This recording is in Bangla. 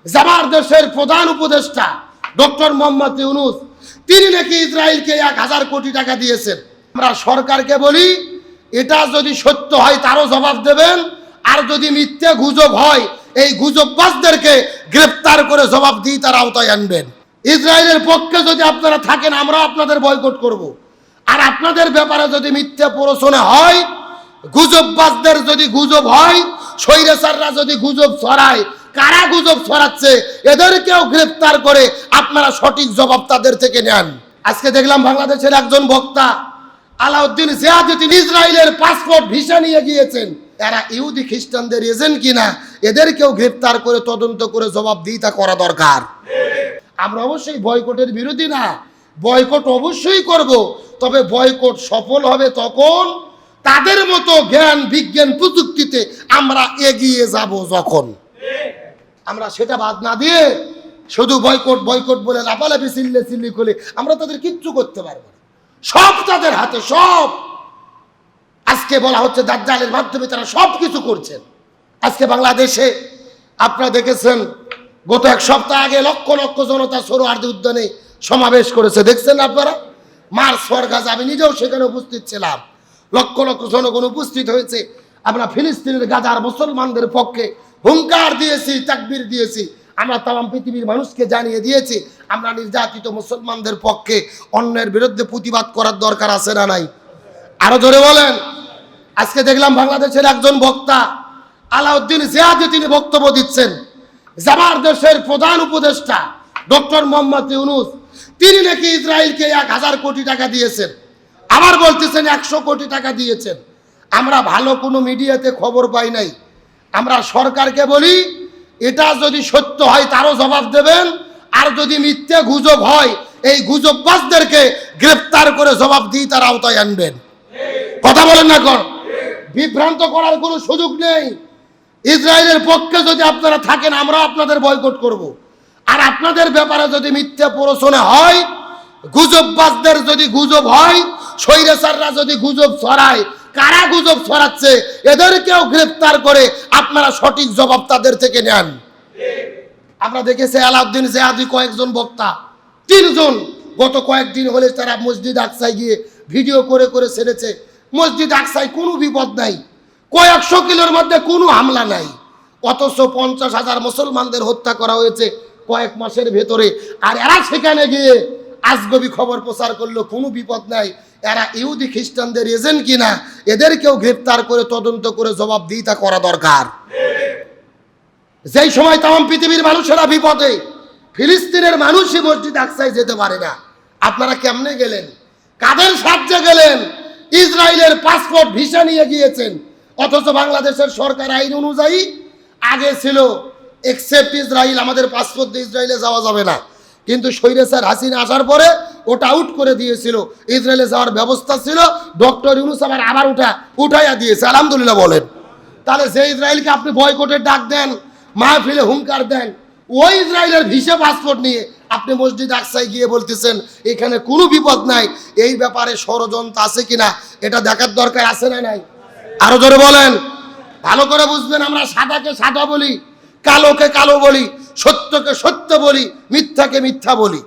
জামার দেশের প্রধান উপদেষ্টা ডক্টর মোহাম্মদ ইউনূস তিনি নাকি ইসরায়েলকে 1000 কোটি টাকা দিয়েছেন। আমরা সরকারকে বলি, এটা যদি সত্য হয় তারও জবাব দেবেন, আর যদি মিথ্যে গুজব হয় এই গুজববাজদেরকে গ্রেফতার করে জবাবদিহিতার আওতায় আনবেন। ইসরায়েলের পক্ষে যদি আপনারা থাকেন আমরা আপনাদের বয়কট করব, আর আপনাদের ব্যাপারে যদি মিথ্যে প্ররোচনা হয়, গুজববাজদের যদি গুজব হয়, স্বৈরাচাররা যদি গুজব ছড়ায়, কারা গুজব ছড়াচ্ছে এদেরকেও গ্রেফতার করে আপনারা সঠিক জবাব তাদের থেকে নেন। আজকে দেখলাম বাংলাদেশের একজন বক্তা আলাউদ্দিন জিয়াদি তিনি ইসরায়েলের পাসপোর্ট ভিসা নিয়ে গিয়েছেন। এরা ইহুদি খ্রিস্টানদের এজেন্ট কিনা এদেরকেও গ্রেফতার করে তদন্ত করে জবাবদিহিতা করা দরকার। আমরা অবশ্যই বয়কটের বিরোধী না, বয়কট অবশ্যই করব, তবে বয়কট সফল হবে তখন তাদের মতো জ্ঞান বিজ্ঞান প্রযুক্তিতে আমরা এগিয়ে যাব যখন। আমরা সেটা বাদ না দিয়ে শুধু বয়কট বয়কট বলে লাফালাফি চিল্লি করে আমরা তাদের কিচ্ছু করতে পারবো না। সব তাদের হাতে, সব। আজকে বলা হচ্ছে দাজ্জালের মাধ্যমে তারা সব কিছু করছেন। আজকে বাংলাদেশে আপনারা দেখেছেন গত এক সপ্তাহ আগে লক্ষ লক্ষ জনতা সোহরাওয়ার্দী উদ্যানে সমাবেশ করেছে, দেখছেন আপনারা? মার্চ ফর গাজা, আমি নিজেও সেখানে উপস্থিত ছিলাম। লক্ষ লক্ষ জনগণ উপস্থিত হয়েছে। আমরা ফিলিস্তিনের গাজার মুসলমানদের পক্ষে হুঙ্কার দিয়েছি, তাকবীর দিয়েছি। আমরা তাম পৃথিবীর মানুষকে জানিয়ে দিয়েছি আমরা নির্যাতিত মুসলমানদের পক্ষে, অন্যের বিরুদ্ধে প্রতিবাদ করার দরকার আছে না নাই? আরো জোরে বলেন। আজকে দেখলাম বাংলাদেশের একজন বক্তা আলাউদ্দিন জিয়াদি তিনি বক্তব্য দিচ্ছেন। জামার দেশের প্রধান উপদেষ্টা ডক্টর মোহাম্মদ ইউনূস তিনি নাকি ইসরায়েলকে 1000 কোটি টাকা দিয়েছেন, আবার বলতেছেন 100 কোটি টাকা দিয়েছেন। আমরা ভালো কোনো মিডিয়াতে খবর পাই নাই। আমরা সরকারকে বলি, এটা যদি সত্য হয় তারও জবাব দেবেন, আর যদি মিথ্যে গুজব হয় এই গুজববাজদেরকে গ্রেফতার করে জবাবদিহিতার আওতায় আনবেন। কথা বলেন না? কর বিভ্রান্ত করার কোনো সুযোগ নেই। ইসরায়েলের পক্ষে যদি আপনারা থাকেন আমরা আপনাদের বয়কট করব, আর আপনাদের ব্যাপারে যদি মিথ্যে প্ররোচনা হয়, গুজববাজদের যদি গুজব হয়, স্বৈরাচাররা যদি গুজব ছড়ায়, কারা গুজব ছড়াচ্ছে এদেরকেও গ্রেফতার করে আপনারা সঠিক জবাব তাদের থেকে নেন। আমরা দেখেছি আলাউদ্দিন জিয়াদি কয়েকজন বক্তা, 3 জন গত কয়েকদিন হলে তারা মসজিদ আকসায় গিয়ে ভিডিও করে করে ছেড়েছে। মসজিদ আকসায় কোনো বিপদ নাই, কয়েকশো কিলোর মধ্যে কোনো হামলা নাই, অথচ 50,000 মুসলমানদের হত্যা করা হয়েছে কয়েক মাসের ভেতরে। আর এরা সেখানে গিয়ে আজগবি খবর প্রচার করলো কোনো বিপদ নাই। এরা ইহুদি খ্রিস্টানদের এজেন্ট কিনা এদেরকেও গ্রেফতার করে তদন্ত করে জবাবদিহিতা করা দরকার। যেই সময় তাম পৃথিবীর মানুষেরা বিপদে, ফিলিস্তিনের মানুষই মসজিদ আকসায় যেতে পারে না, আপনারা কেমনে গেলেন? কাদের সাহায্যে গেলেন? ইসরায়েলের পাসপোর্ট ভিসা নিয়ে গিয়েছেন, অথচ বাংলাদেশের সরকার আইন অনুযায়ী আগে ছিল এক্সেপ্ট ইসরায়েল, আমাদের পাসপোর্ট দিয়ে ইসরায়েলে যাওয়া যাবে না। কিন্তু স্বৈরাচার হাসিনা আসার পরে ওটা আউট করে দিয়েছিল, ইসরায়েলে যাওয়ার ব্যবস্থা ছিল। ডক্টর ইউনূস আবার উঠাইয়া দিয়েছে, আলহামদুলিল্লাহ বলেন। তাহলে যে ইসরায়েলকে আপনি বয়কটের ডাক দেন, মাহফিলে হুঙ্কার দেন, ওই ইসরায়েলের ভিসা পাসপোর্ট নিয়ে আপনি মসজিদ আকসায় গিয়ে বলতেছেন এখানে কোনো বিপদ নাই। এই ব্যাপারে ষড়যন্ত্র আছে কিনা এটা দেখার দরকার আছে না নাই? আরো জোরে বলেন। ভালো করে বুঝবেন, আমরা সাদাকে সাদা বলি, কালোকে কালো বলি, সত্যকে সত্য বলি, মিথ্যাকে মিথ্যা বলি।